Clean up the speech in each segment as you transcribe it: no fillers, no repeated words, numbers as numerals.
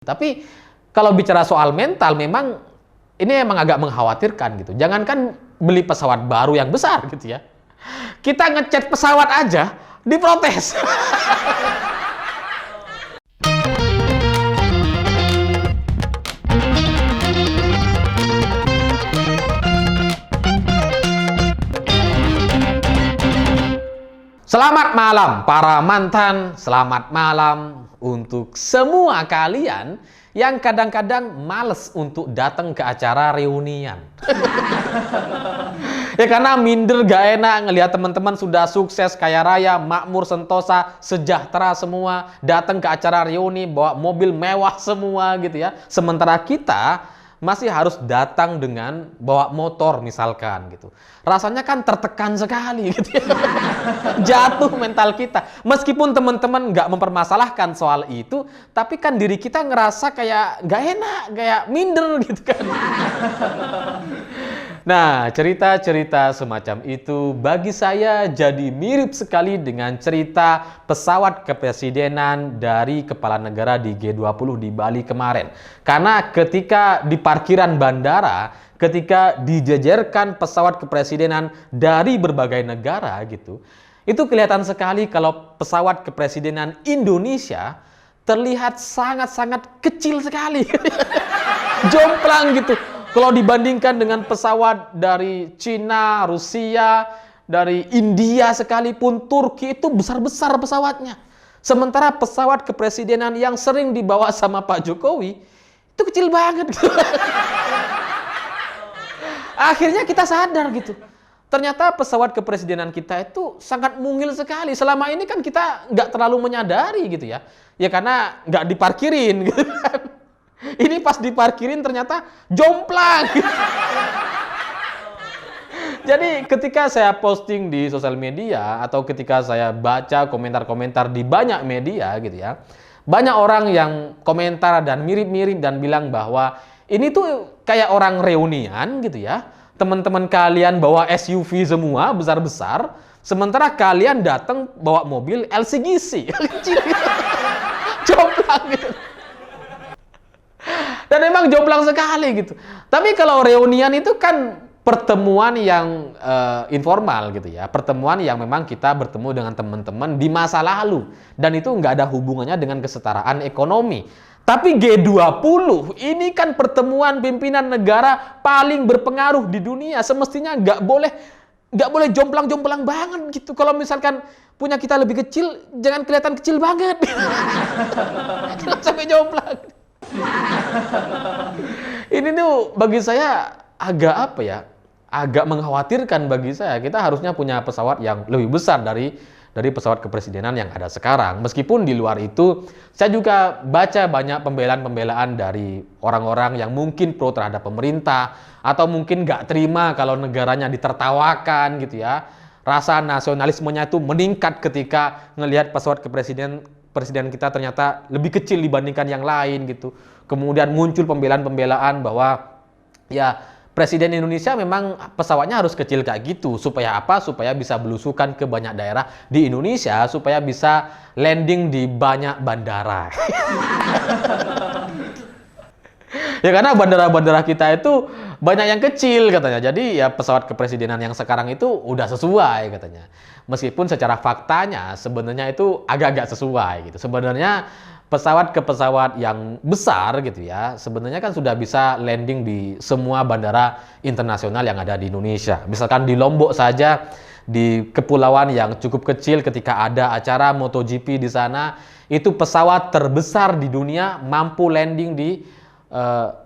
Tapi kalau bicara soal mental memang ini emang agak mengkhawatirkan gitu. Jangankan beli pesawat baru yang besar gitu ya. Kita ngecat pesawat aja diprotes. Selamat malam para mantan, selamat malam untuk semua kalian yang kadang-kadang males untuk datang ke acara reunian. Ya karena minder gak enak ngelihat teman-teman sudah sukses, kaya raya, makmur, sentosa, sejahtera semua, datang ke acara reuni bawa mobil mewah semua gitu ya. Sementara kita masih harus datang dengan bawa motor misalkan gitu. Rasanya kan tertekan sekali gitu ya. Jatuh mental kita. Meskipun teman-teman nggak mempermasalahkan soal itu, tapi kan diri kita ngerasa kayak nggak enak, kayak minder gitu kan. Nah, cerita-cerita semacam itu bagi saya jadi mirip sekali dengan cerita pesawat kepresidenan dari kepala negara di G20 di Bali kemarin. Karena ketika di parkiran bandara, ketika dijejerkan pesawat kepresidenan dari berbagai negara gitu, itu kelihatan sekali kalau pesawat kepresidenan Indonesia terlihat sangat-sangat kecil sekali. Jomplang gitu. Kalau dibandingkan dengan pesawat dari Cina, Rusia, dari India sekalipun, Turki itu besar-besar pesawatnya. Sementara pesawat kepresidenan yang sering dibawa sama Pak Jokowi itu kecil banget. Akhirnya kita sadar gitu. Ternyata pesawat kepresidenan kita itu sangat mungil sekali. Selama ini kan kita nggak terlalu menyadari gitu ya. Ya karena nggak diparkirin gitu kan. Ini pas diparkirin ternyata jomplang. Jadi ketika saya posting di sosial media atau ketika saya baca komentar-komentar di banyak media gitu ya, banyak orang yang komentar dan mirip-mirip dan bilang bahwa ini tuh kayak orang reunian gitu ya. Teman-teman kalian bawa SUV semua besar-besar, sementara kalian datang bawa mobil LCGC. Jomplang gitu. Dan memang jomplang sekali gitu. Tapi kalau reunian itu kan pertemuan yang informal gitu ya. Pertemuan yang memang kita bertemu dengan teman-teman di masa lalu. Dan itu nggak ada hubungannya dengan kesetaraan ekonomi. Tapi G20 ini kan pertemuan pimpinan negara paling berpengaruh di dunia. Semestinya nggak boleh jomplang-jomplang banget gitu. Kalau misalkan punya kita lebih kecil, jangan kelihatan kecil banget. Jangan sampai jomplang. Ini tuh bagi saya agak apa ya? Agak mengkhawatirkan bagi saya. Kita harusnya punya pesawat yang lebih besar dari pesawat kepresidenan yang ada sekarang. Meskipun di luar itu, saya juga baca banyak pembelaan-pembelaan dari orang-orang yang mungkin pro terhadap pemerintah atau mungkin nggak terima kalau negaranya ditertawakan gitu ya. Rasa nasionalismenya itu meningkat ketika ngelihat pesawat presiden kita ternyata lebih kecil dibandingkan yang lain gitu. Kemudian muncul pembelaan-pembelaan bahwa ya Presiden Indonesia memang pesawatnya harus kecil kayak gitu. Supaya apa? Supaya bisa belusukan ke banyak daerah di Indonesia, supaya bisa landing di banyak bandara. Ya karena bandara-bandara kita itu banyak yang kecil katanya. Jadi ya pesawat kepresidenan yang sekarang itu udah sesuai katanya. Meskipun secara faktanya sebenarnya itu agak-agak sesuai gitu. Sebenarnya pesawat ke pesawat yang besar gitu ya, sebenarnya kan sudah bisa landing di semua bandara internasional yang ada di Indonesia. Misalkan di Lombok saja, di kepulauan yang cukup kecil ketika ada acara MotoGP di sana, itu pesawat terbesar di dunia mampu landing di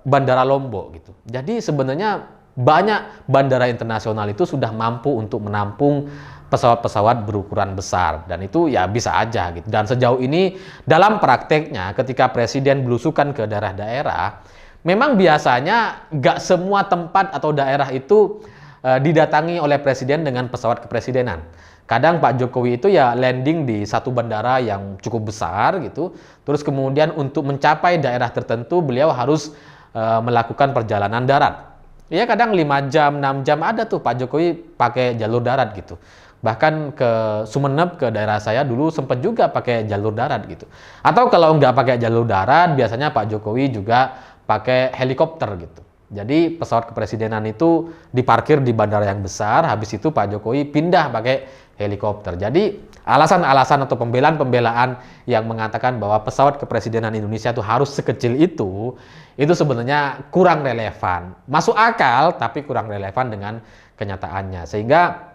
bandara Lombok gitu. Jadi sebenarnya banyak bandara internasional itu sudah mampu untuk menampung pesawat-pesawat berukuran besar dan itu ya bisa aja gitu. Dan sejauh ini dalam prakteknya ketika presiden belusukan ke daerah-daerah, memang biasanya nggak semua tempat atau daerah itu didatangi oleh presiden dengan pesawat kepresidenan. Kadang Pak Jokowi itu ya landing di satu bandara yang cukup besar gitu. Terus kemudian untuk mencapai daerah tertentu beliau harus melakukan perjalanan darat. Ya kadang 5 jam, 6 jam ada tuh Pak Jokowi pakai jalur darat gitu. Bahkan ke Sumeneb, ke daerah saya dulu sempat juga pakai jalur darat gitu. Atau kalau nggak pakai jalur darat, biasanya Pak Jokowi juga pakai helikopter gitu. Jadi pesawat kepresidenan itu diparkir di bandara yang besar, habis itu Pak Jokowi pindah pakai helikopter. Jadi alasan-alasan atau pembelaan-pembelaan yang mengatakan bahwa pesawat kepresidenan Indonesia itu harus sekecil itu sebenarnya kurang relevan. Masuk akal, tapi kurang relevan dengan kenyataannya. Sehingga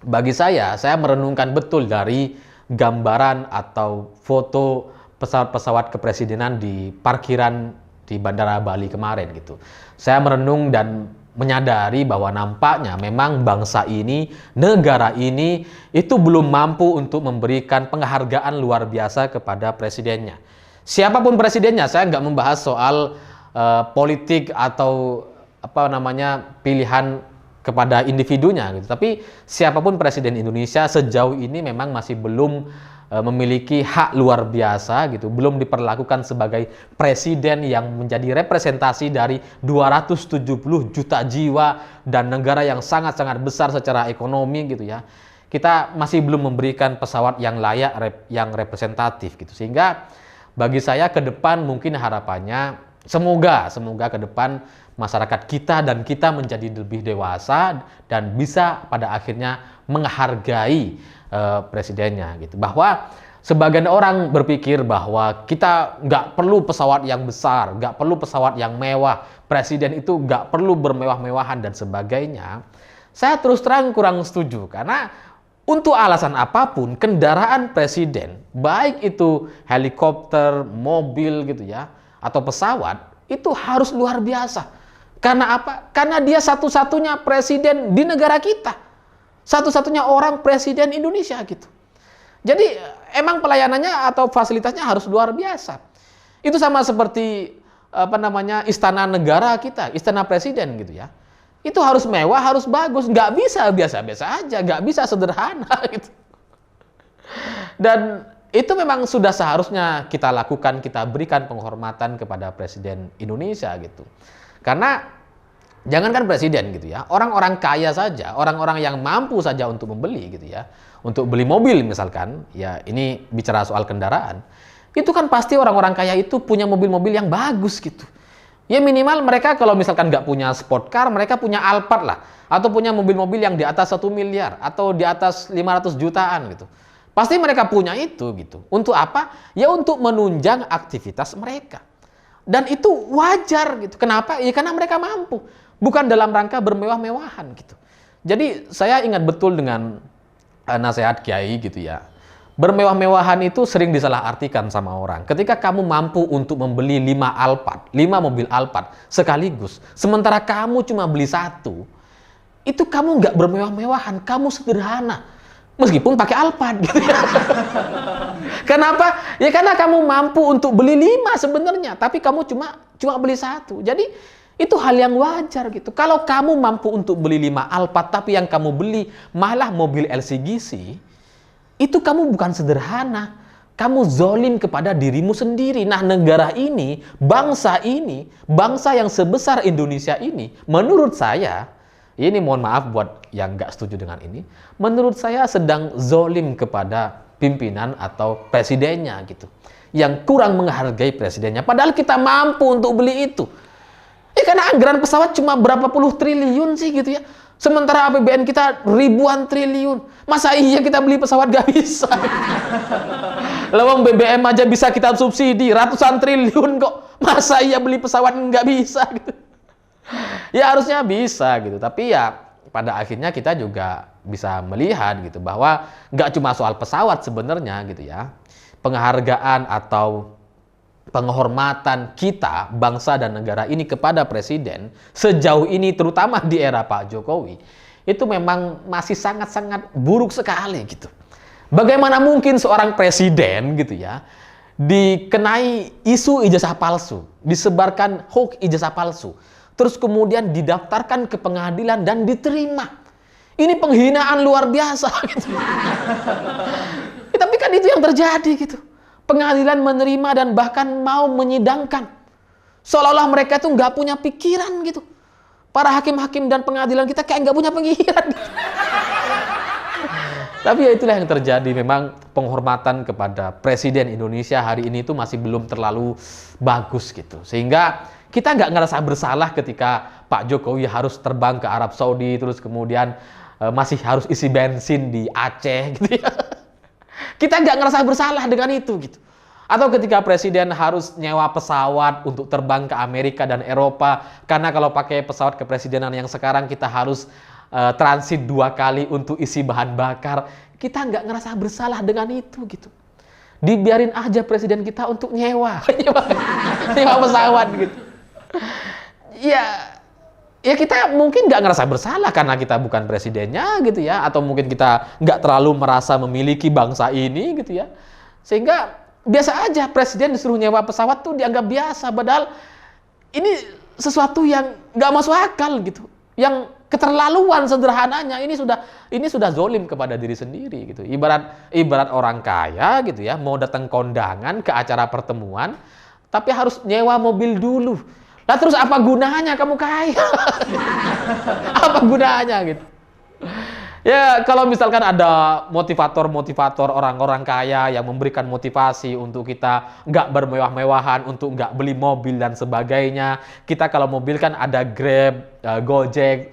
bagi saya merenungkan betul dari gambaran atau foto pesawat-pesawat kepresidenan di parkiran di Bandara Bali kemarin gitu. Saya merenung dan menyadari bahwa nampaknya memang bangsa ini, negara ini itu belum mampu untuk memberikan penghargaan luar biasa kepada presidennya. Siapapun presidennya, saya nggak membahas soal politik atau pilihan kepada individunya gitu. Tapi siapapun presiden Indonesia sejauh ini memang masih belum memiliki hak luar biasa gitu, belum diperlakukan sebagai presiden yang menjadi representasi dari 270 juta jiwa dan negara yang sangat-sangat besar secara ekonomi gitu ya. Kita masih belum memberikan pesawat yang layak, yang representatif gitu. Sehingga bagi saya ke depan mungkin harapannya semoga ke depan masyarakat kita dan kita menjadi lebih dewasa dan bisa pada akhirnya menghargai presidennya gitu. Bahwa sebagian orang berpikir bahwa kita nggak perlu pesawat yang besar, nggak perlu pesawat yang mewah, presiden itu nggak perlu bermewah-mewahan dan sebagainya. Saya terus terang kurang setuju karena untuk alasan apapun kendaraan presiden, baik itu helikopter, mobil gitu ya, atau pesawat, itu harus luar biasa. Karena apa? Karena dia satu-satunya presiden di negara kita. Satu-satunya orang presiden Indonesia gitu. Jadi emang pelayanannya atau fasilitasnya harus luar biasa. Itu sama seperti istana negara kita, istana presiden gitu ya. Itu harus mewah, harus bagus, nggak bisa biasa-biasa aja, nggak bisa sederhana gitu. Dan itu memang sudah seharusnya kita lakukan, kita berikan penghormatan kepada presiden Indonesia gitu. Karena jangankan presiden gitu ya, orang-orang kaya saja, orang-orang yang mampu saja untuk membeli gitu ya, untuk beli mobil misalkan, ya ini bicara soal kendaraan, itu kan pasti orang-orang kaya itu punya mobil-mobil yang bagus gitu. Ya minimal mereka kalau misalkan nggak punya sport car, mereka punya Alphard lah, atau punya mobil-mobil yang di atas 1 miliar, atau di atas 500 jutaan gitu. Pasti mereka punya itu gitu. Untuk apa? Ya untuk menunjang aktivitas mereka. Dan itu wajar gitu. Kenapa? Ya karena mereka mampu. Bukan dalam rangka bermewah-mewahan gitu. Jadi saya ingat betul dengan nasihat Kiai gitu ya. Bermewah-mewahan itu sering disalahartikan sama orang. Ketika kamu mampu untuk membeli 5 Alphard, 5 mobil Alphard sekaligus, sementara kamu cuma beli 1, itu kamu nggak bermewah-mewahan, kamu sederhana. Meskipun pakai Alphard gitu ya. Kenapa? Ya karena kamu mampu untuk beli 5 sebenarnya, tapi kamu cuma beli 1. Jadi itu hal yang wajar gitu. Kalau kamu mampu untuk beli 5 Alphard, tapi yang kamu beli malah mobil LCGC, itu kamu bukan sederhana. Kamu zolim kepada dirimu sendiri. Nah, negara ini, bangsa yang sebesar Indonesia ini, menurut saya, ini mohon maaf buat yang nggak setuju dengan ini, menurut saya sedang zolim kepada pimpinan atau presidennya gitu. Yang kurang menghargai presidennya. Padahal kita mampu untuk beli itu. Karena anggaran pesawat cuma berapa puluh triliun sih gitu ya. Sementara APBN kita ribuan triliun. Masa iya kita beli pesawat gak bisa? Lawang BBM aja bisa kita subsidi ratusan triliun kok. Masa iya beli pesawat nggak bisa gitu? Ya harusnya bisa gitu. Tapi ya pada akhirnya kita juga bisa melihat gitu bahwa nggak cuma soal pesawat sebenarnya gitu ya. Penghargaan atau penghormatan kita, bangsa dan negara ini kepada presiden sejauh ini terutama di era Pak Jokowi itu memang masih sangat-sangat buruk sekali gitu. Bagaimana mungkin seorang presiden gitu ya dikenai isu ijazah palsu, disebarkan hoax ijazah palsu, terus kemudian didaftarkan ke pengadilan dan diterima. Ini penghinaan luar biasa gitu. Tapi kan itu yang terjadi gitu. Pengadilan menerima dan bahkan mau menyidangkan. Seolah-olah mereka itu nggak punya pikiran gitu. Para hakim-hakim dan pengadilan kita kayak nggak punya pikiran gitu. Tapi ya itulah yang terjadi. Memang penghormatan kepada Presiden Indonesia hari ini itu masih belum terlalu bagus gitu. Sehingga kita nggak ngerasa bersalah ketika Pak Jokowi harus terbang ke Arab Saudi, terus kemudian masih harus isi bensin di Aceh gitu ya. Kita nggak ngerasa bersalah dengan itu gitu. Atau ketika Presiden harus nyewa pesawat untuk terbang ke Amerika dan Eropa, karena kalau pakai pesawat kepresidenan yang sekarang kita harus transit 2 kali untuk isi bahan bakar, kita nggak ngerasa bersalah dengan itu gitu. Dibiarin aja Presiden kita untuk nyewa pesawat gitu. Ya kita mungkin nggak ngerasa bersalah karena kita bukan presidennya gitu ya, atau mungkin kita nggak terlalu merasa memiliki bangsa ini gitu ya, sehingga biasa aja Presiden disuruh nyewa pesawat tuh dianggap biasa, padahal ini sesuatu yang nggak masuk akal gitu, yang keterlaluan sederhananya. Ini sudah zolim kepada diri sendiri gitu. Ibarat orang kaya gitu ya, mau datang kondangan ke acara pertemuan, tapi harus nyewa mobil dulu. Lah terus apa gunanya kamu kaya? Apa gunanya gitu? Ya kalau misalkan ada motivator orang-orang kaya yang memberikan motivasi untuk kita nggak bermewah-mewahan, untuk nggak beli mobil dan sebagainya. Kita kalau mobil kan ada Grab, Gojek,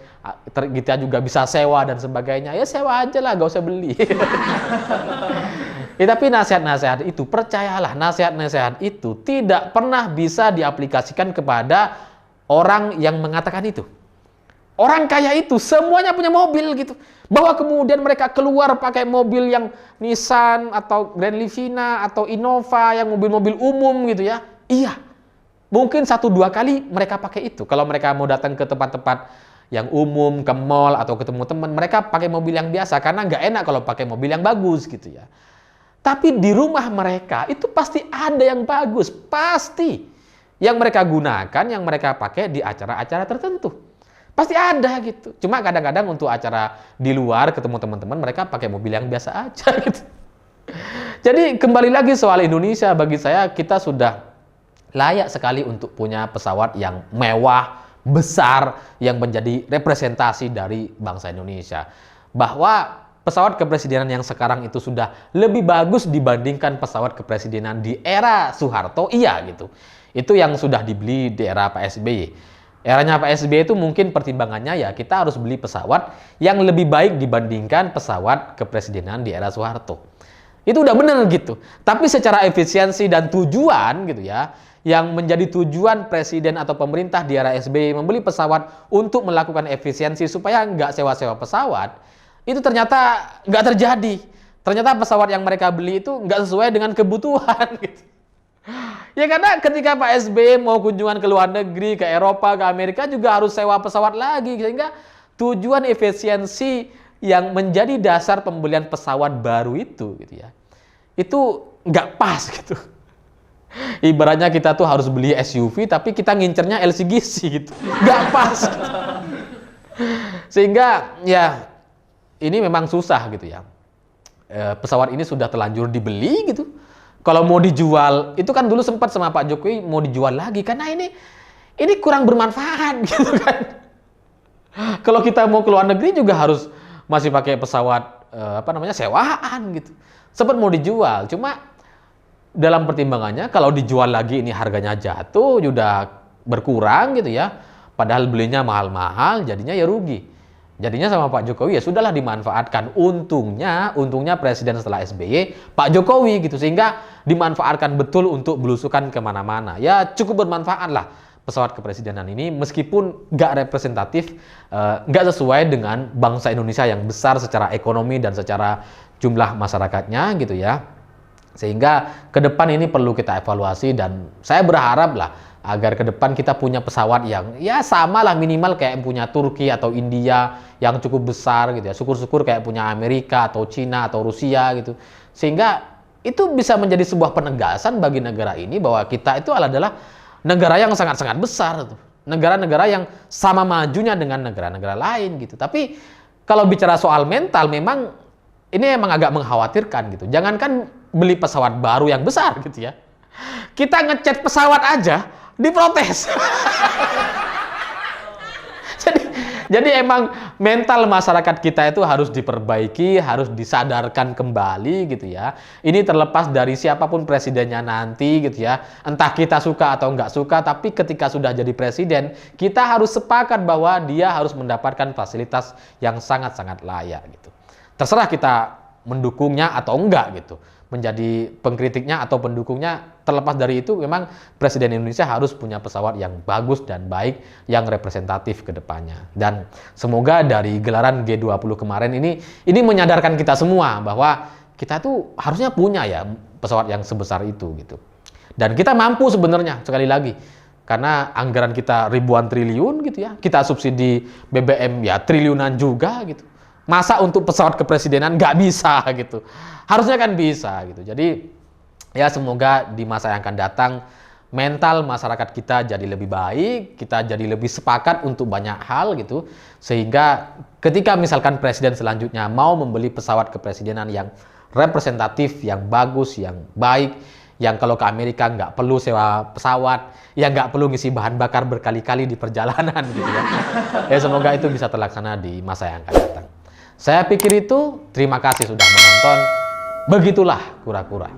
kita juga bisa sewa dan sebagainya. Ya sewa aja lah, nggak usah beli. Ya, tapi nasihat-nasihat itu, percayalah, nasihat-nasihat itu tidak pernah bisa diaplikasikan kepada orang yang mengatakan itu. Orang kaya itu semuanya punya mobil gitu. Bahwa kemudian mereka keluar pakai mobil yang Nissan atau Grand Livina atau Innova, yang mobil-mobil umum gitu ya. Iya, mungkin 1-2 kali mereka pakai itu. Kalau mereka mau datang ke tempat-tempat yang umum, ke mall atau ketemu teman, mereka pakai mobil yang biasa karena nggak enak kalau pakai mobil yang bagus gitu ya. Tapi di rumah mereka itu pasti ada yang bagus, pasti. Yang mereka gunakan, yang mereka pakai di acara-acara tertentu. Pasti ada gitu. Cuma kadang-kadang untuk acara di luar ketemu teman-teman, mereka pakai mobil yang biasa aja gitu. Jadi kembali lagi soal Indonesia, bagi saya kita sudah layak sekali untuk punya pesawat yang mewah, besar, yang menjadi representasi dari bangsa Indonesia. Bahwa pesawat kepresidenan yang sekarang itu sudah lebih bagus dibandingkan pesawat kepresidenan di era Soeharto, iya gitu. Itu yang sudah dibeli di era Pak SBY. Eranya Pak SBY itu mungkin pertimbangannya ya kita harus beli pesawat yang lebih baik dibandingkan pesawat kepresidenan di era Soeharto. Itu udah bener gitu. Tapi secara efisiensi dan tujuan gitu ya, yang menjadi tujuan presiden atau pemerintah di era SBY membeli pesawat untuk melakukan efisiensi supaya nggak sewa-sewa pesawat, itu ternyata nggak terjadi. Ternyata pesawat yang mereka beli itu nggak sesuai dengan kebutuhan gitu. Ya karena ketika Pak SBY mau kunjungan ke luar negeri, ke Eropa, ke Amerika juga harus sewa pesawat lagi. Sehingga tujuan efisiensi yang menjadi dasar pembelian pesawat baru itu gitu ya, itu nggak pas gitu. Ibaratnya kita tuh harus beli SUV tapi kita ngincernya LCGC gitu. Nggak pas gitu. Sehingga ya ini memang susah gitu ya. Pesawat ini sudah terlanjur dibeli gitu. Kalau mau dijual, itu kan dulu sempat sama Pak Jokowi mau dijual lagi karena ini kurang bermanfaat gitu kan. Kalau kita mau ke luar negeri juga harus masih pakai pesawat sewaan gitu. Sempat mau dijual, cuma dalam pertimbangannya kalau dijual lagi ini harganya jatuh, sudah berkurang gitu ya. Padahal belinya mahal-mahal, jadinya ya rugi. Jadinya sama Pak Jokowi ya sudahlah dimanfaatkan. Untungnya presiden setelah SBY Pak Jokowi gitu, sehingga dimanfaatkan betul untuk belusukan kemana-mana. Ya cukup bermanfaat lah pesawat kepresidenan ini, meskipun nggak representatif, nggak sesuai dengan bangsa Indonesia yang besar secara ekonomi dan secara jumlah masyarakatnya gitu ya. Sehingga ke depan ini perlu kita evaluasi, dan saya berharap lah agar ke depan kita punya pesawat yang ya sama lah minimal kayak punya Turki atau India yang cukup besar gitu ya. Syukur-syukur kayak punya Amerika atau Cina atau Rusia gitu. Sehingga itu bisa menjadi sebuah penegasan bagi negara ini bahwa kita itu adalah negara yang sangat-sangat besar tuh. Negara-negara yang sama majunya dengan negara-negara lain gitu. Tapi kalau bicara soal mental memang ini emang agak mengkhawatirkan gitu. Jangankan beli pesawat baru yang besar gitu ya. Kita ngecat pesawat aja diprotes. jadi emang mental masyarakat kita itu harus diperbaiki, harus disadarkan kembali gitu ya. Ini terlepas dari siapapun presidennya nanti gitu ya. Entah kita suka atau nggak suka, tapi ketika sudah jadi presiden, kita harus sepakat bahwa dia harus mendapatkan fasilitas yang sangat-sangat layak gitu. Terserah kita mendukungnya atau enggak gitu. Menjadi pengkritiknya atau pendukungnya, terlepas dari itu memang Presiden Indonesia harus punya pesawat yang bagus dan baik, yang representatif ke depannya. Dan semoga dari gelaran G20 kemarin ini menyadarkan kita semua bahwa kita tuh harusnya punya ya pesawat yang sebesar itu gitu. Dan kita mampu sebenarnya, sekali lagi, karena anggaran kita ribuan triliun gitu ya, kita subsidi BBM ya triliunan juga gitu. Masa untuk pesawat kepresidenan nggak bisa gitu? Harusnya kan bisa gitu. Jadi ya semoga di masa yang akan datang mental masyarakat kita jadi lebih baik, kita jadi lebih sepakat untuk banyak hal gitu. Sehingga ketika misalkan presiden selanjutnya mau membeli pesawat kepresidenan yang representatif, yang bagus, yang baik, yang kalau ke Amerika nggak perlu sewa pesawat, yang nggak perlu ngisi bahan bakar berkali-kali di perjalanan gitu ya. Ya semoga itu bisa terlaksana di masa yang akan datang. Saya pikir itu, terima kasih sudah menonton. Begitulah kura-kura.